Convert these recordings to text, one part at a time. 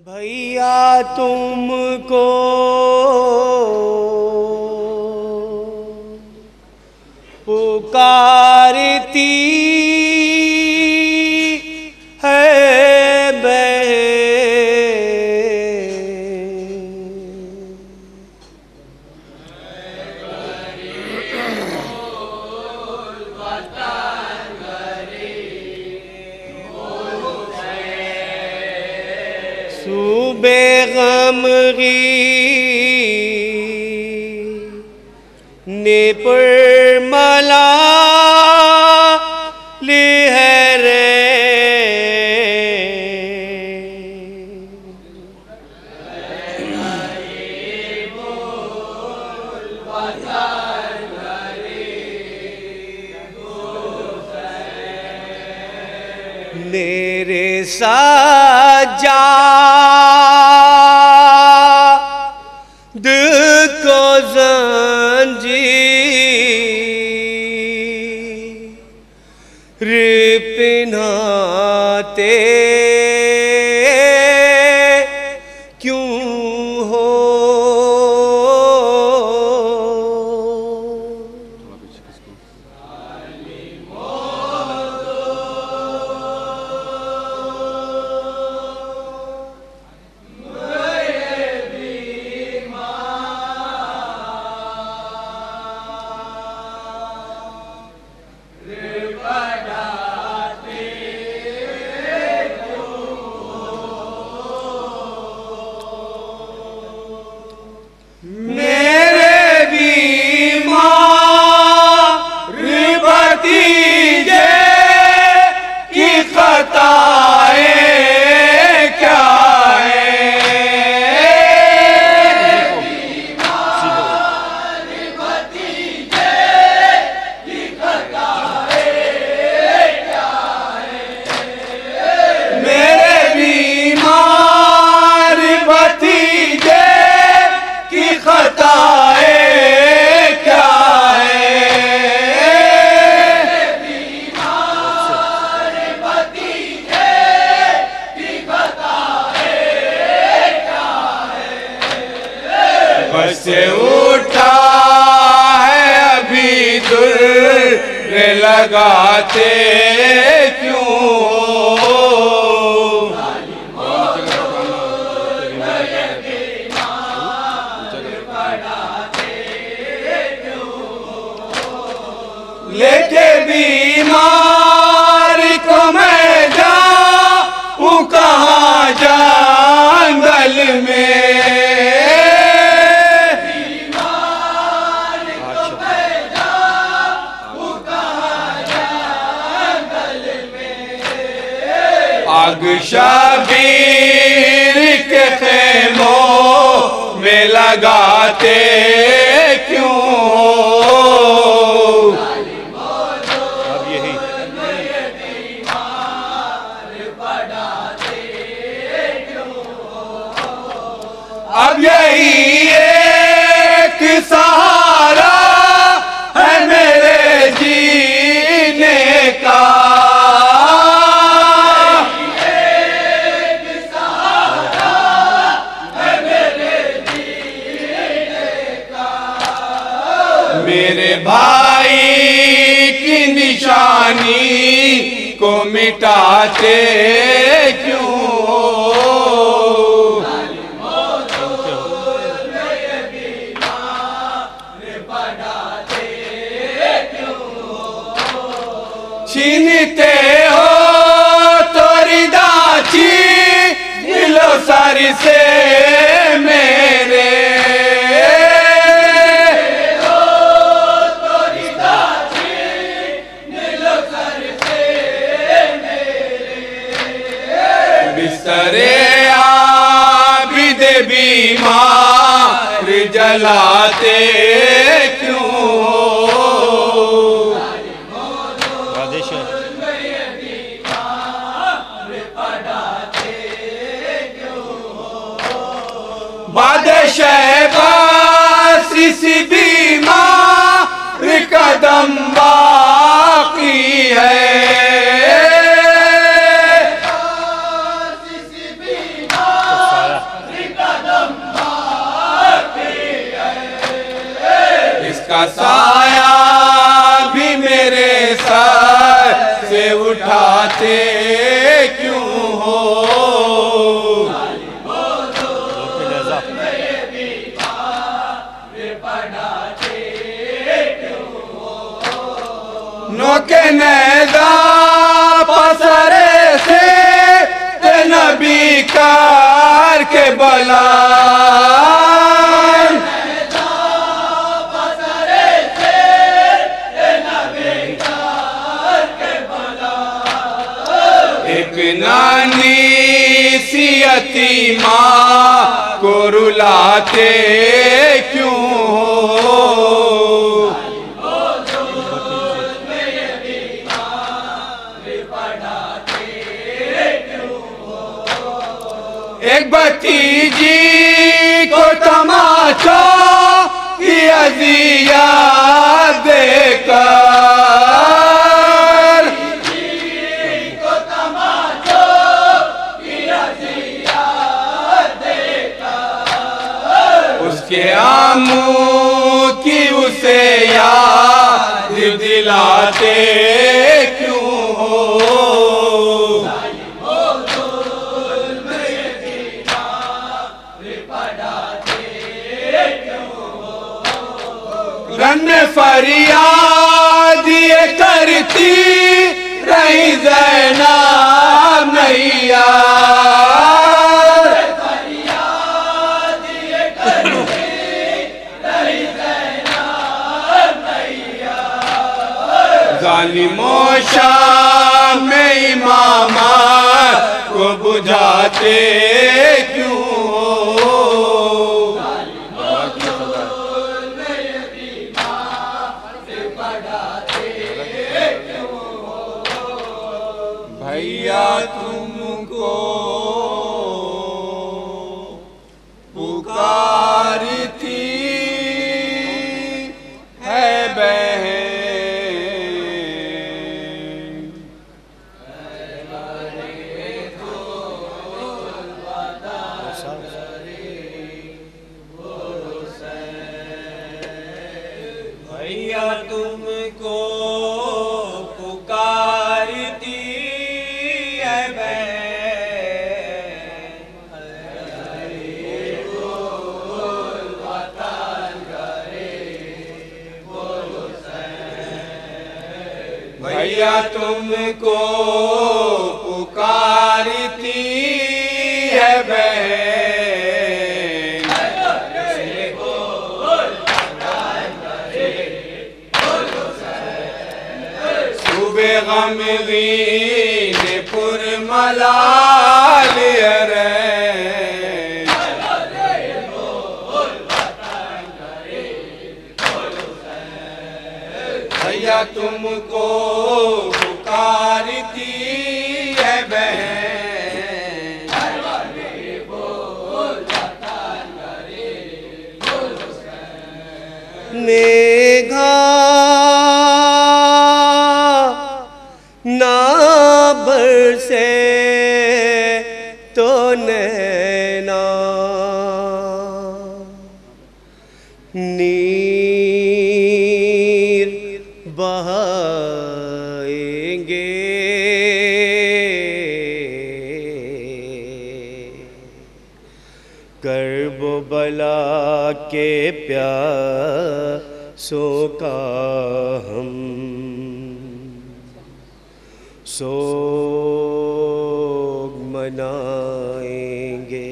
भैया तुमको पुकारती है बेगमगी ने पर मला ली है रे मेरे साजा को जंजीर पिन्हाते क्यों हो। से उठा है अभी दुर्र लगाते क्यों। लेके बीमार को मैं जाऊं कहाँ जंगल में। आग शबीर के खेमों में लगाते क्यों। अब यही अब यही एक सहारा है मेरे जीने का। मेरे भाई की निशानी को मिटाते क्यों। छीनते हो तोरी दाची दिलो सारी से मेरे। बिस्तरे आबिद बीमार जलाते क्यों। बादशाह बासी बीमार कदम बाकी है। उसका साया भी मेरे सर से उठाते क्यों हो। नोके नेज़ा पसरे से नबी कार के बला एक नानी सी यतीमा को रुलाते क्यों हो। एक भतीजी को तमाचा की अज़ियत देकर उसके आमू की उसे याद दिलाते क्यों हो। रन फरियाद ये करती रही ज़ैनब नैया। ज़ालिमों शाम में इमामत को बुझाते क्यों हो। भैया तुमको पुकारती है बहन। भैया तुमको पुकारती भैया तुमको पुकारती है बहन। सुबह गमगीन पुरमलाल भैया तुमको पुकारती है बहन। नेघा ना बरसे तो नैना नीर बहाएंगे। कर्ब बला के प्यासों का हम सोग मनाएंगे।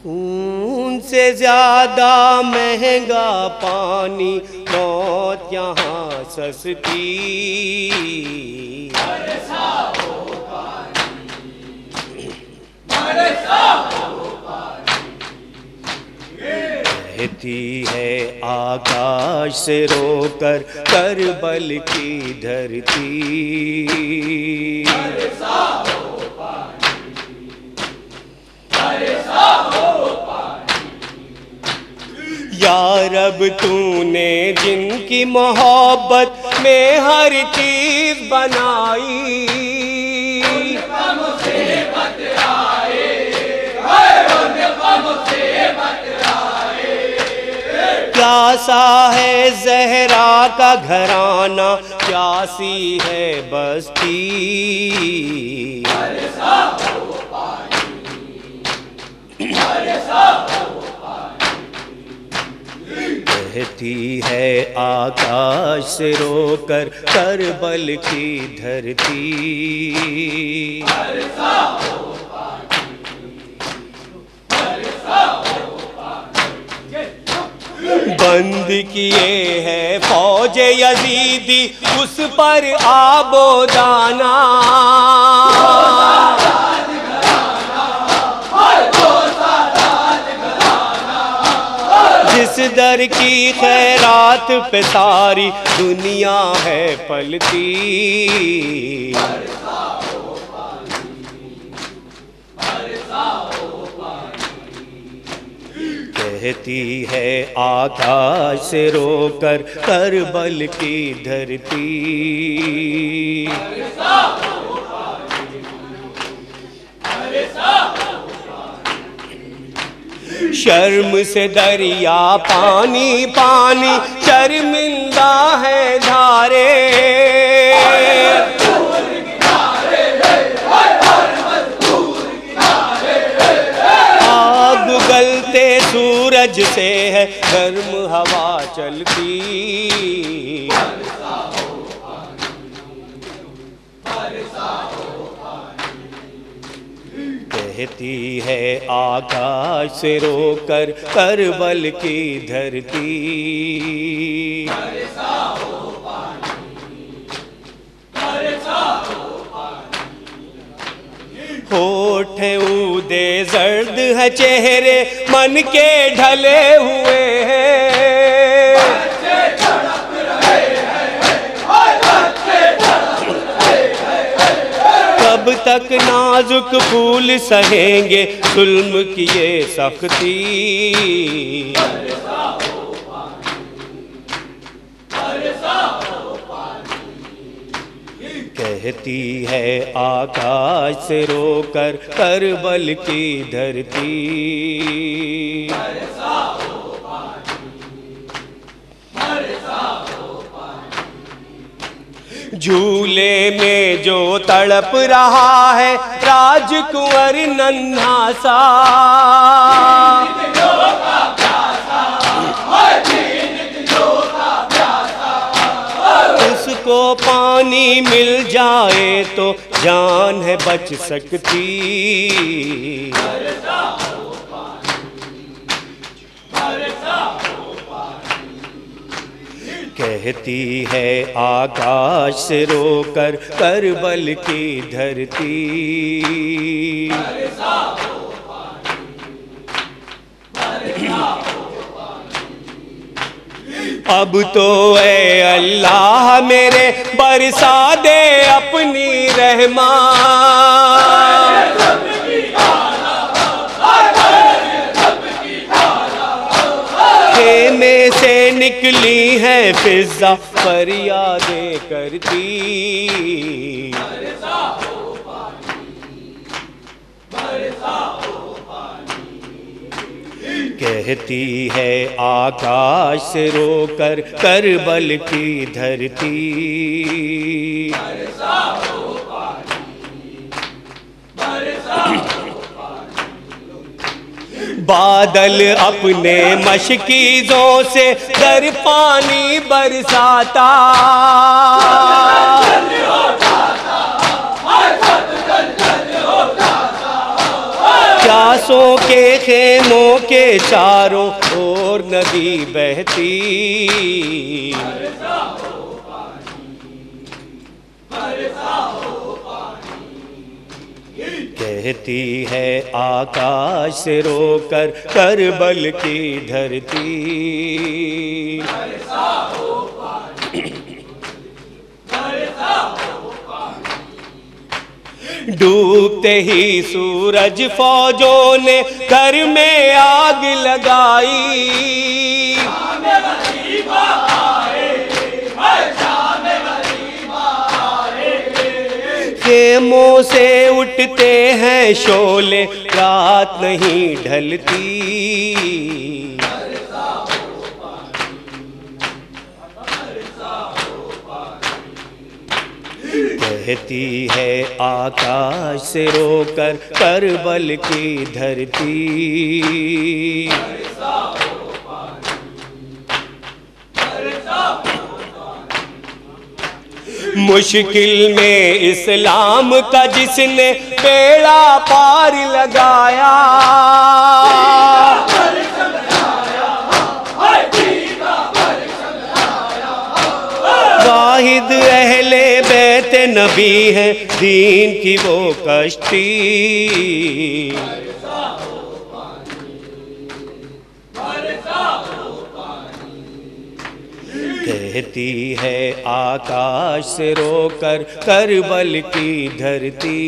खून से ज्यादा महंगा पानी मौत यहाँ सस्ती। कहती है आकाश से रोकर करबल की धरती। या रब तूने जिनकी मोहब्बत में हर चीज बनाई, प्यासा है ज़हरा का घराना, प्यासी है बस्ती। कहती है आकाश से रोकर करबल की धरती, बंद किए है फौज यजीदी उस पर आबोदाना, जिस दर की खैरात पे सारी दुनिया है पलती। कहती है आकाश से रोकर करबल की धरती, शर्म से दरिया पानी पानी शर्मिंदा है धारे, आग गलते सूरज से है गर्म हवा चलती। कहती है आकाश से रोकर करबल की धरती, होठ ऊदे जर्द है चेहरे मन के ढले हुए हैं, कब तक नाजुक फूल सहेंगे जुल्म की ये सख्ती। कहती है आकाश से रोकर करबल की धरती, झूले में जो तड़प रहा है राजकुंवर नन्हा सा, उसको पानी मिल जाए तो जान है बच सकती। कहती है आकाश से रोकर करबल की धरती, अब तो ऐ अल्लाह मेरे बरसा दे अपनी रहमत, खेमे से निकली है फिजा फरियादें करती। कहती है आकाश से रोकर करबल की धरती, बादल अपने मशकीज़ों से दर पानी बरसाता, प्यासों के खेमों के चारों ओर नदी बहती। कहती है आकाश से रोकर करबल की धरती, डूबते ही सूरज फौजों ने घर में आग लगाई, खेमों से उठते हैं शोले, रात नहीं ढलती। कहती है आकाश से रोकर करबल की धरती। मुश्किल में इस्लाम का जिसने बेड़ा पार लगाया, वाहिद अहले बैत नबी है दीन की वो कश्ती। कहती है आकाश से रोकर करबल की धरती।